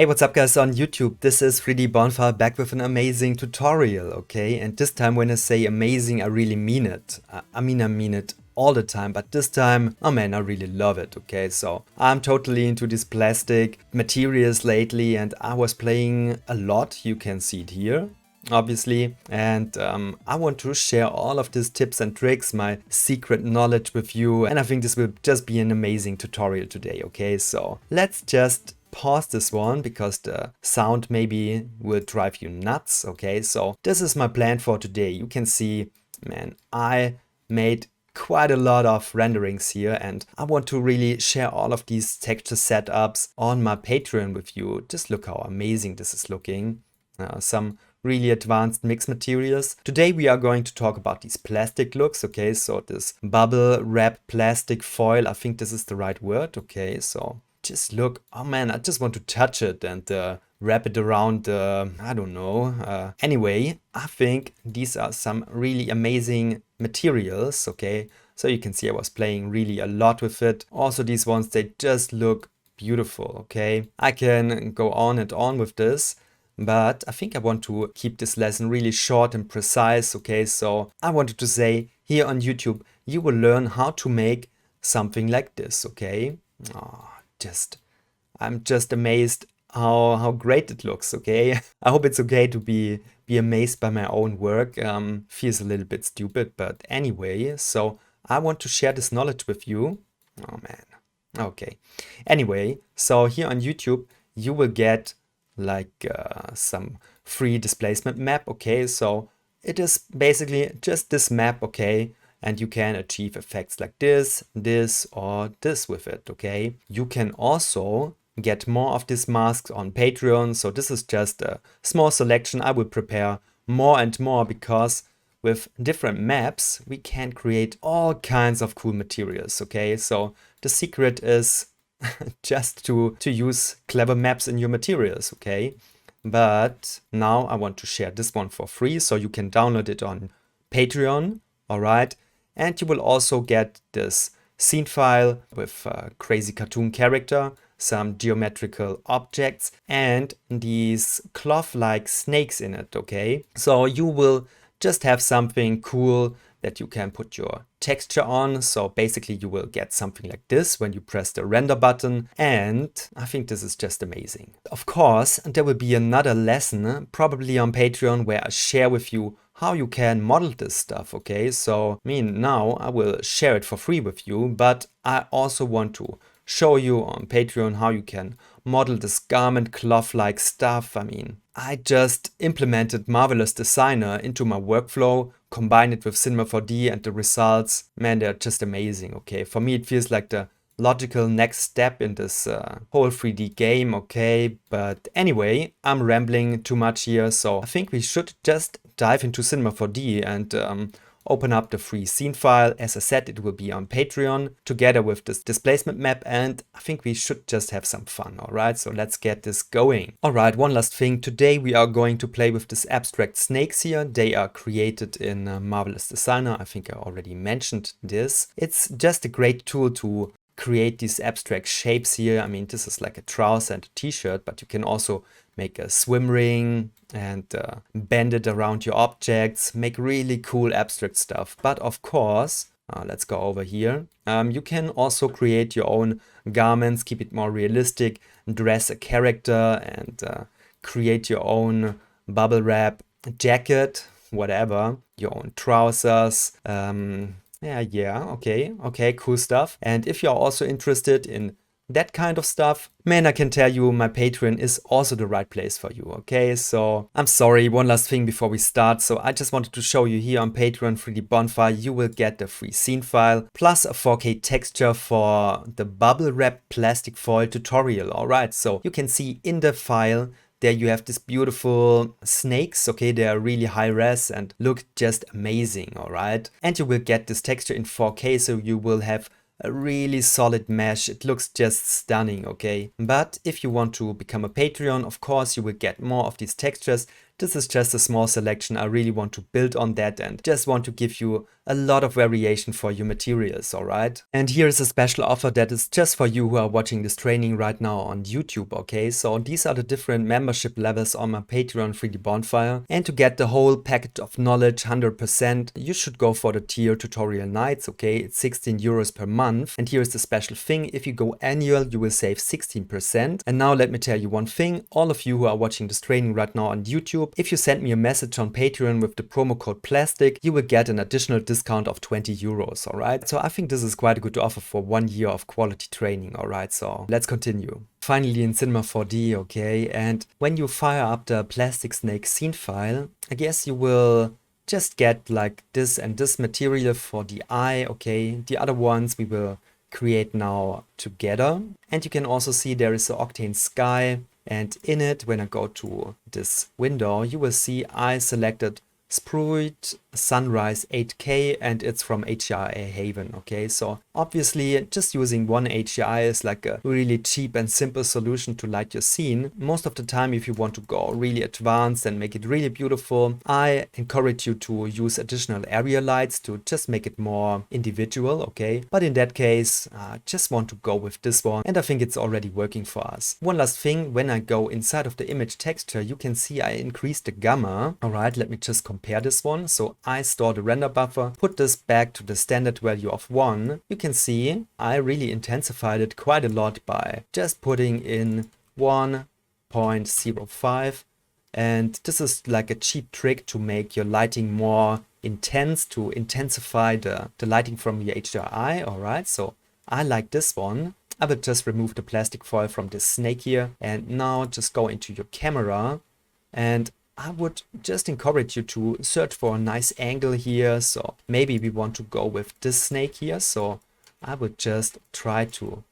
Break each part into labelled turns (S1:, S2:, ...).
S1: Hey, what's up guys on YouTube? This is 3D Bonfire back with an amazing tutorial, okay? And this time when I say amazing, I really mean it. I mean it all the time, but this time, oh man, I really love it, okay? So I'm totally into these plastic materials lately and I was playing a lot, you can see it here. Obviously, and I want to share all of these tips and tricks, my secret knowledge with you, and I think this will just be an amazing tutorial today, okay? So let's just pause this one because the sound maybe will drive you nuts, okay? So this is my plan for today. You can see, man, I made quite a lot of renderings here and I want to really share all of these texture setups on my Patreon with you. Just look how amazing this is looking. Some really advanced mix materials. Today we are going to talk about these plastic looks, okay? So this bubble wrap plastic foil, I think this is the right word, okay? So just look, oh man, I just want to touch it and wrap it around, I don't know. Anyway, I think these are some really amazing materials, okay? So you can see I was playing really a lot with it. Also these ones, they just look beautiful, okay? I can go on and on with this, but I think I want to keep this lesson really short and precise, okay? So I wanted to say here on YouTube, you will learn how to make something like this, okay? I'm just amazed how great it looks, okay? I hope it's okay to be amazed by my own work. Feels a little bit stupid, but anyway, so I want to share this knowledge with you. Oh man. Okay. Anyway, so here on YouTube, you will get like some free displacement map, okay? So it is basically just this map, okay? And you can achieve effects like this, this, or this with it, okay? You can also get more of these masks on Patreon. So this is just a small selection. I will prepare more and more because with different maps, we can create all kinds of cool materials, okay? So the secret is just to use clever maps in your materials, okay? But now I want to share this one for free, so you can download it on Patreon, all right? And you will also get this scene file with a crazy cartoon character, some geometrical objects, and these cloth-like snakes in it, okay? So you will just have something cool that you can put your texture on. So basically you will get something like this when you press the render button. And I think this is just amazing. Of course, there will be another lesson probably on Patreon where I share with you how you can model this stuff, okay? So, I mean, now I will share it for free with you, but I also want to show you on Patreon how you can model this garment cloth-like stuff. I mean, I just implemented Marvelous Designer into my workflow, combined it with Cinema 4D, and the results, man, they're just amazing, okay? For me, it feels like the logical next step in this whole 3D game, okay? But anyway, I'm rambling too much here, so I think we should just dive into Cinema 4D and open up the free scene file. As I said, it will be on Patreon together with this displacement map, and I think we should just have some fun, all right? So let's get this going. All right, one last thing. Today we are going to play with this abstract snakes here. They are created in Marvelous Designer. I think I already mentioned this. It's just a great tool to create these abstract shapes here. I mean, this is like a trouser and a t-shirt, but you can also make a swim ring and bend it around your objects, make really cool abstract stuff. But of course, let's go over here. You can also create your own garments, keep it more realistic, dress a character and create your own bubble wrap jacket, whatever, your own trousers. Okay, cool stuff. And if you're also interested in that kind of stuff, man, I can tell you my Patreon is also the right place for you, okay? So I'm sorry, one last thing before we start. So I just wanted to show you here on Patreon 3D Bonfire, you will get the free scene file plus a 4K texture for the bubble wrap plastic foil tutorial, all right? So you can see in the file there you have these beautiful snakes, okay? They are really high res and look just amazing, all right? And you will get this texture in 4K, so you will have a really solid mesh. It looks just stunning, okay? But if you want to become a Patreon, of course, you will get more of these textures. this is just a small selection. I really want to build on that and just want to give you a lot of variation for your materials, alright? And here is a special offer that is just for you who are watching this training right now on YouTube, okay? So these are the different membership levels on my Patreon 3D Bonfire. And to get the whole package of knowledge 100%, you should go for the tier tutorial nights, okay? It's 16 euros per month. And here is the special thing. If you go annual, you will save 16%. And now let me tell you one thing. All of you who are watching this training right now on YouTube, if you send me a message on Patreon with the promo code PLASTIC, you will get an additional discount of 20 euros, alright? So I think this is quite a good offer for 1 year of quality training, alright? So let's continue. Finally in Cinema 4D, okay? And when you fire up the plastic snake scene file, I guess you will just get like this and this material for the eye, okay? The other ones we will create now together. And you can also see there is an Octane sky, and in it, when I go to this window, you will see I selected Sprite Sunrise 8K and it's from HDRI Haven, okay? So obviously just using one HDRI is like a really cheap and simple solution to light your scene. Most of the time, if you want to go really advanced and make it really beautiful, I encourage you to use additional area lights to just make it more individual, okay? But in that case, I just want to go with this one, and I think it's already working for us. One last thing, when I go inside of the image texture, you can see I increased the gamma. All right, let me just compare this one. So I store the render buffer, put this back to the standard value of 1. You can see I really intensified it quite a lot by just putting in 1.05. And this is like a cheap trick to make your lighting more intense, to intensify the lighting from your HDRI. All right, so I like this one. I will just remove the plastic foil from this snake here, and now just go into your camera, and I would just encourage you to search for a nice angle here. So maybe we want to go with this snake here. So I would just try to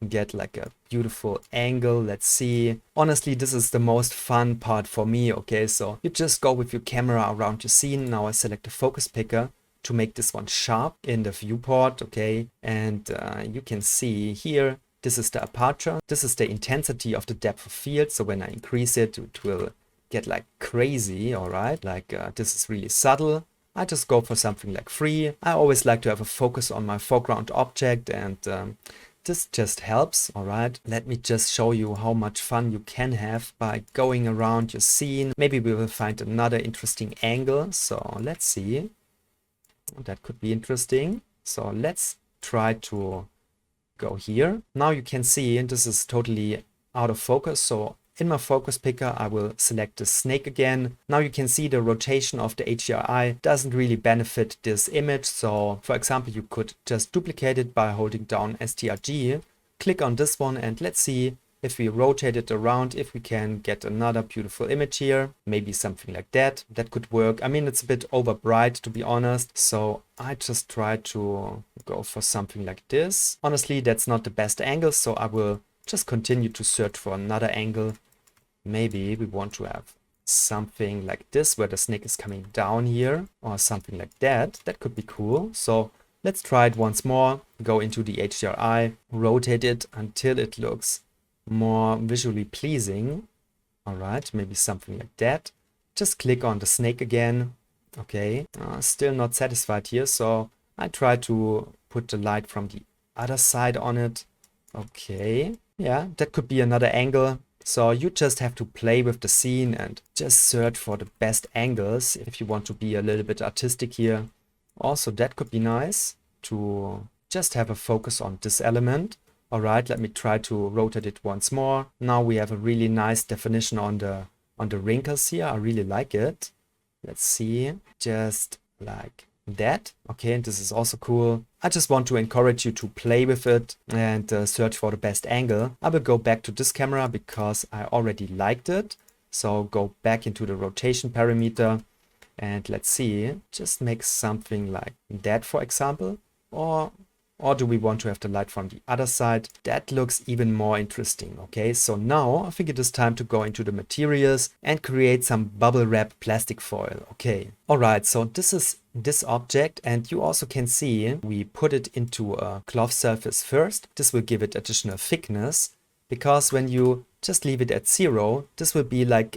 S1: get like a beautiful angle. Let's see. Honestly, this is the most fun part for me. Okay, so you just go with your camera around your scene. Now I select the focus picker to make this one sharp in the viewport. Okay, and you can see here, this is the aperture. This is the intensity of the depth of field. So when I increase it, it will get like crazy. All right, like this is really subtle. I just go for something like 3. I always like to have a focus on my foreground object, and this just helps. All right, let me just show you how much fun you can have by going around your scene. Maybe we will find another interesting angle. So let's see. That could be interesting. So let's try to go here. Now you can see, and this is totally out of focus. So in my focus picker, I will select the snake again. Now you can see the rotation of the HDRI doesn't really benefit this image. So for example, you could just duplicate it by holding down STRG, click on this one, and let's see if we rotate it around, if we can get another beautiful image here. Maybe something like that. That could work. I mean, it's a bit over bright, to be honest. So I just try to go for something like this. Honestly, that's not the best angle, so I will just continue to search for another angle. Maybe we want to have something like this where the snake is coming down here, or something like that. That could be cool. So let's try it once more. Go into the HDRI, rotate it until it looks more visually pleasing. All right, maybe something like that. Just click on the snake again. Okay, still not satisfied here. So I try to put the light from the other side on it. Okay, yeah, that could be another angle. So you just have to play with the scene and just search for the best angles if you want to be a little bit artistic here. Also, that could be nice to just have a focus on this element. All right, let me try to rotate it once more. Now we have a really nice definition on the wrinkles here. I really like it. Let's see, just like that. Okay, and this is also cool. I just want to encourage you to play with it and search for the best angle. I will go back to this camera because I already liked it. So go back into the rotation parameter and let's see, just make something like that, for example. Or do we want to have the light from the other side? That looks even more interesting. Okay, so now I think it is time to go into the materials and create some bubble wrap plastic foil. Okay, all right, so this is this object, and you also can see we put it into a cloth surface first. This will give it additional thickness, because when you just leave it at 0, this will be like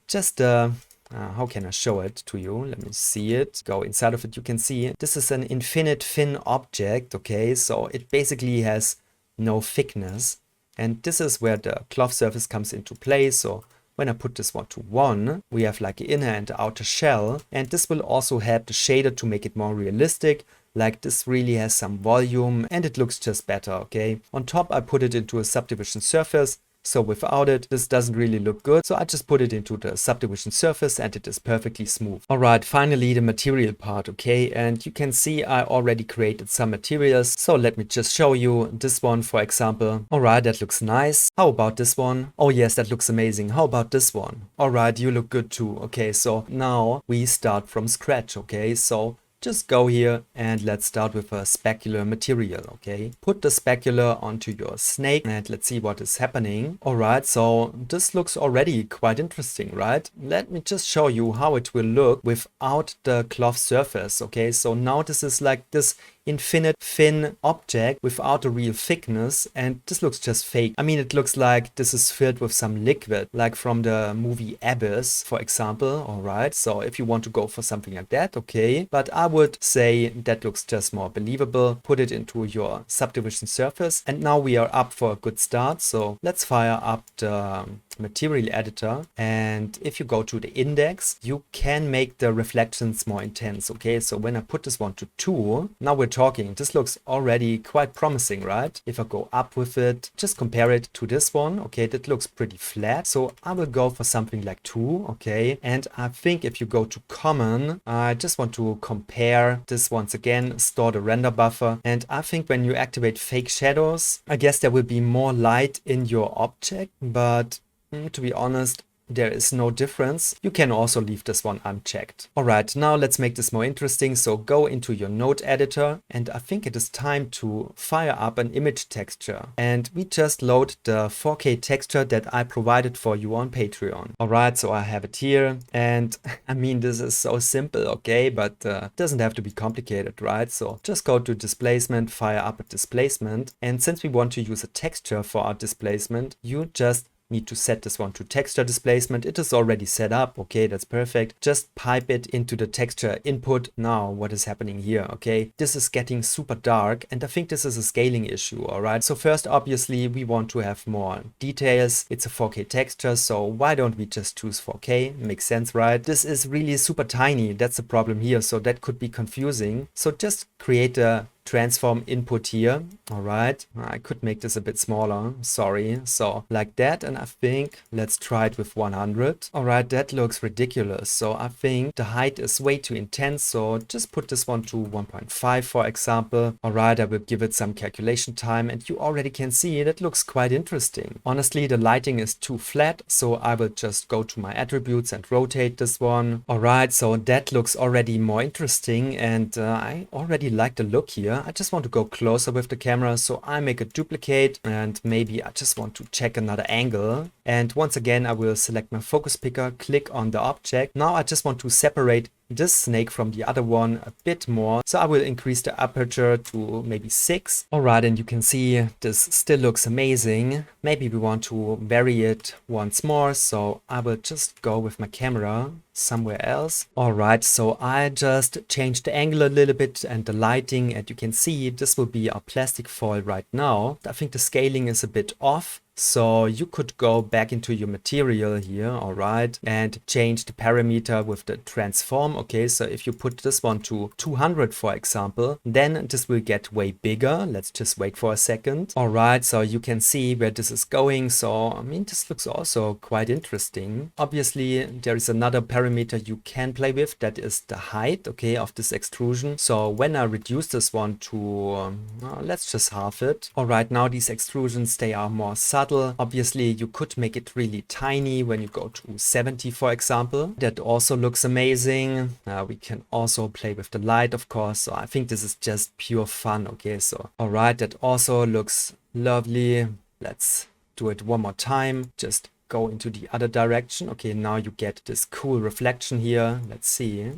S1: just a How can I show it to you? Let me see it. Go inside of it. You can see this is an infinite thin object. Okay, so it basically has no thickness. And this is where the cloth surface comes into play. So when I put this one to 1, we have like the inner and the outer shell. And this will also help the shader to make it more realistic. Like this really has some volume and it looks just better, okay? On top, I put it into a subdivision surface. So without it, this doesn't really look good. So I just put it into the subdivision surface and it is perfectly smooth. All right, finally the material part, okay? And you can see I already created some materials. So let me just show you this one, for example. All right, that looks nice. How about this one? Oh yes, that looks amazing. How about this one? All right, you look good too. Okay, so now we start from scratch, okay? So just go here and let's start with a specular material, okay? Put the specular onto your snake and let's see what is happening. All right, so this looks already quite interesting, right? Let me just show you how it will look without the cloth surface, okay? So now this is like this infinite thin object without a real thickness, and this looks just fake. I mean, it looks like this is filled with some liquid, like from the movie Abyss, for example. All right, so if you want to go for something like that, okay, but I would say that looks just more believable. Put it into your subdivision surface, and now we are up for a good start. So let's fire up the material editor, and if you go to the index, you can make the reflections more intense. Okay, so when I put this one to 2, now we're talking. This looks already quite promising, right? If I go up with it, just compare it to this one. Okay, that looks pretty flat, so I will go for something like 2. Okay, and I think if you go to common, I just want to compare this once again, store the render buffer, and I think when you activate fake shadows, I guess there will be more light in your object, but to be honest, there is no difference. You can also leave this one unchecked. All right, now let's make this more interesting. So go into your node editor, and I think it is time to fire up an image texture. And we just load the 4K texture that I provided for you on Patreon. All right, so I have it here. And I mean, this is so simple, okay? But it doesn't have to be complicated, right? So just go to displacement, fire up a displacement. And since we want to use a texture for our displacement, you just need to set this one to texture displacement. It is already set up. Okay, that's perfect. Just pipe it into the texture input. Now what is happening here? Okay, this is getting super dark, and I think this is a scaling issue. All right, so first, obviously, we want to have more details. It's a 4K texture, so why don't we just choose 4K? Makes sense, right? This is really super tiny. That's the problem here, so that could be confusing. So just create a transform input here. All right, I could make this a bit smaller, sorry. So like that, and I think let's try it with 100. All right, that looks ridiculous. So I think the height is way too intense, so just put this one to 1.5, for example. All right, I will give it some calculation time, and you already can see that looks quite interesting. Honestly, the lighting is too flat, so I will just go to my attributes and rotate this one. All right, so that looks already more interesting, and I already like the look here. I just want to go closer with the camera, so I make a duplicate, and maybe I just want to check another angle. And once again, I will select my focus picker, click on the object. Now I just want to separate this snake from the other one a bit more. So I will increase the aperture to maybe 6. All right, and you can see this still looks amazing. Maybe we want to vary it once more. So I will just go with my camera somewhere else. All right, so I just changed the angle a little bit and the lighting, and you can see this will be our plastic foil right now. I think the scaling is a bit off. So you could go back into your material here, all right, and change the parameter with the transform. Okay, so if you put this one to 200, for example, then this will get way bigger. Let's just wait for a second. All right, so you can see where this is going. So, I mean, this looks also quite interesting. Obviously, there is another parameter you can play with. That is the height, okay, of this extrusion. So when I reduce this one to, let's just halve it. All right, now these extrusions, they are more subtle. Obviously, you could make it really tiny when you go to 70, for example. That also looks amazing. We can also play with the light, of course. So I think this is just pure fun. Okay, so all right, that also looks lovely. Let's do it one more time. Just go into the other direction. Okay, now you get this cool reflection here. Let's see.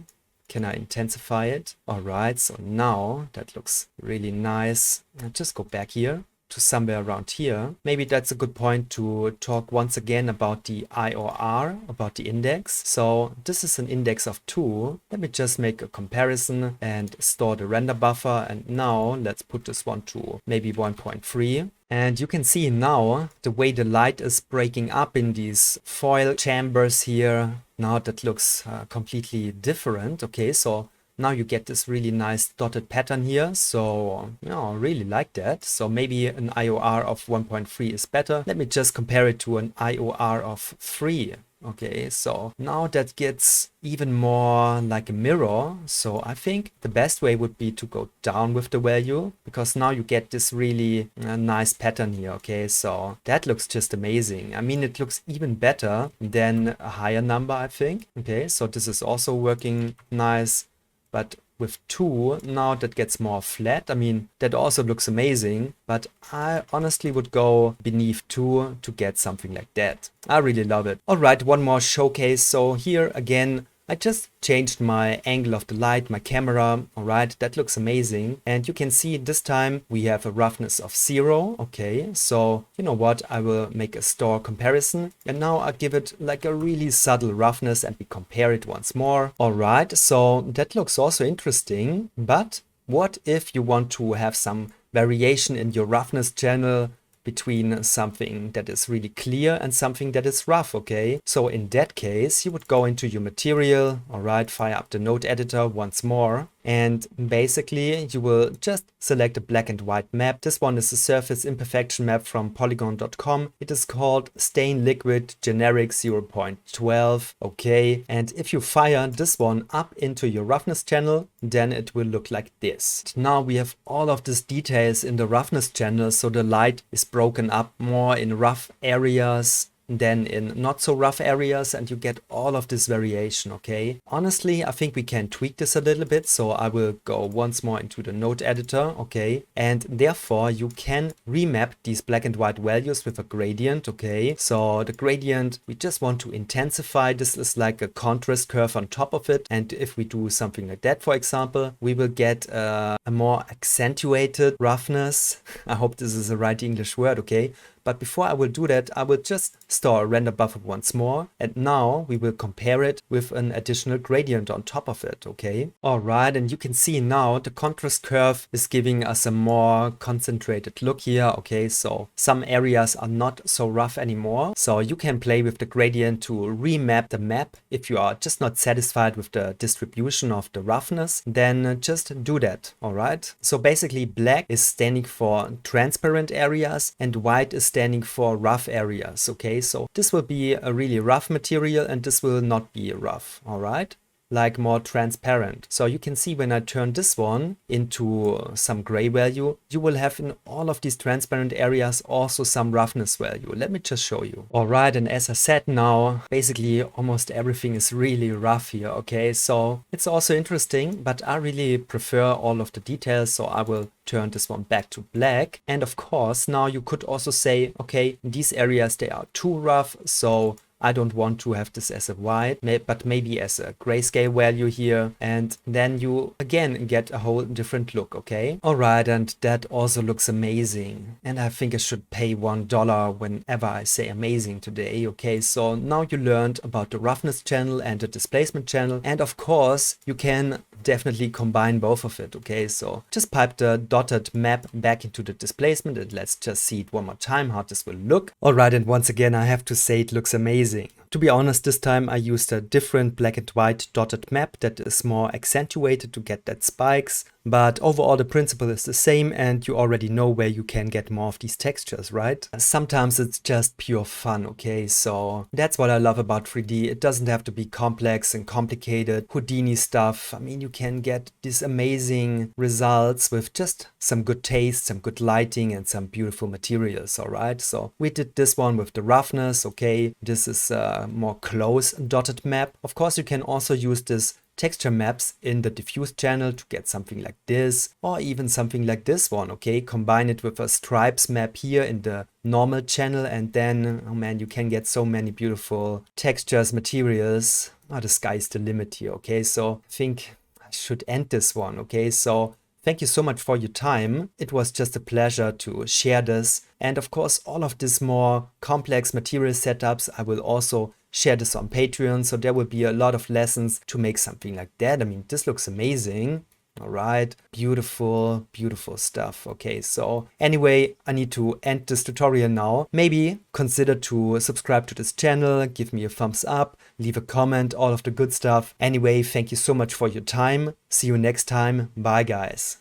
S1: Can I intensify it? All right, so now that looks really nice. I'll just go back here. to somewhere around here, maybe that's a good point to talk once again about the IOR, about the index. So this is an index of 2. Let me just make a comparison and store the render buffer. And now let's put this one to maybe 1.3. And you can see now the way the light is breaking up in these foil chambers here. Now that looks completely different. Okay, so now you get this really nice dotted pattern here. So I really like that. So maybe an IOR of 1.3 is better. Let me just compare it to an IOR of 3. Okay, so now that gets even more like a mirror. So I think the best way would be to go down with the value, because now you get this really nice pattern here. Okay, so that looks just amazing. I mean, it looks even better than a higher number, I think. Okay, so this is also working nice. But with 2, now that gets more flat. I mean, that also looks amazing, but I honestly would go beneath 2 to get something like that. I really love it. All right, one more showcase. So here again, I just changed my angle of the light, my camera. All right, that looks amazing. And you can see this time we have a roughness of 0. Okay, so you know what? I will make a store comparison. And now I give it like a really subtle roughness and we compare it once more. All right, so that looks also interesting. But what if you want to have some variation in your roughness channel between something that is really clear and something that is rough? Okay, so in that case you would go into your material. All right, fire up the node editor once more, and basically you will just select a black and white map. This one is a surface imperfection map from polygon.com. It is called stain liquid generic 0.12. okay, and if you fire this one up into your roughness channel, then it will look like this. Now we have all of these details in the roughness channel, so the light is broken up more in rough areas than in not so rough areas, and you get all of this variation. Okay, honestly I think we can tweak this a little bit, so I will go once more into the node editor. Okay, and therefore you can remap these black and white values with a gradient. Okay, so the gradient we just want to intensify. This is like a contrast curve on top of it, and if we do something like that, for example, we will get a more accentuated roughness. I hope this is the right English word. Okay, but before I will do that, I will just store a render buffer once more. And now we will compare it with an additional gradient on top of it. Okay. All right. And you can see now the contrast curve is giving us a more concentrated look here. Okay. So some areas are not so rough anymore. So you can play with the gradient to remap the map. If you are just not satisfied with the distribution of the roughness, then just do that. All right. So basically black is standing for transparent areas and white is standing for rough areas. Okay, so this will be a really rough material and this will not be rough. All right, like more transparent. So you can see when I turn this one into some gray value, you will have in all of these transparent areas also some roughness value. Let me just show you. All right, and as I said, now basically almost everything is really rough here. Okay, so it's also interesting, but I really prefer all of the details, so I will turn this one back to black. And of course now you could also say, okay, in these areas they are too rough, so I don't want to have this as a white, but maybe as a grayscale value here. And then you again get a whole different look. Okay. All right. And that also looks amazing. And I think I should pay $1 whenever I say amazing today. Okay. So now you learned about the roughness channel and the displacement channel. And of course you can definitely combine both of it. Okay, so just pipe the dotted map back into the displacement and let's just see it one more time how this will look. All right, and once again I have to say it looks amazing. To be honest, this time I used a different black and white dotted map that is more accentuated to get that spikes. But overall the principle is the same and you already know where you can get more of these textures, right? Sometimes it's just pure fun, okay? So that's what I love about 3D. It doesn't have to be complex and complicated, Houdini stuff. I mean, you can get these amazing results with just some good taste, some good lighting and some beautiful materials, all right? So we did this one with the roughness, okay? This is a more close dotted map. Of course, you can also use this texture maps in the diffuse channel to get something like this, or even something like this one. Okay, combine it with a stripes map here in the normal channel, and then, oh man, you can get so many beautiful textures, materials. Oh, the sky's the limit here. Okay, so I think I should end this one. Okay, so Thank you so much for your time. It was just a pleasure to share this. And of course, all of these more complex material setups, I will also share this on Patreon. So there will be a lot of lessons to make something like that. I mean, this looks amazing. All right, beautiful, beautiful stuff. Okay, so anyway, I need to end this tutorial now. Maybe consider to subscribe to this channel, give me a thumbs up, leave a comment, all of the good stuff. Anyway, thank you so much for your time. See you next time. Bye, guys.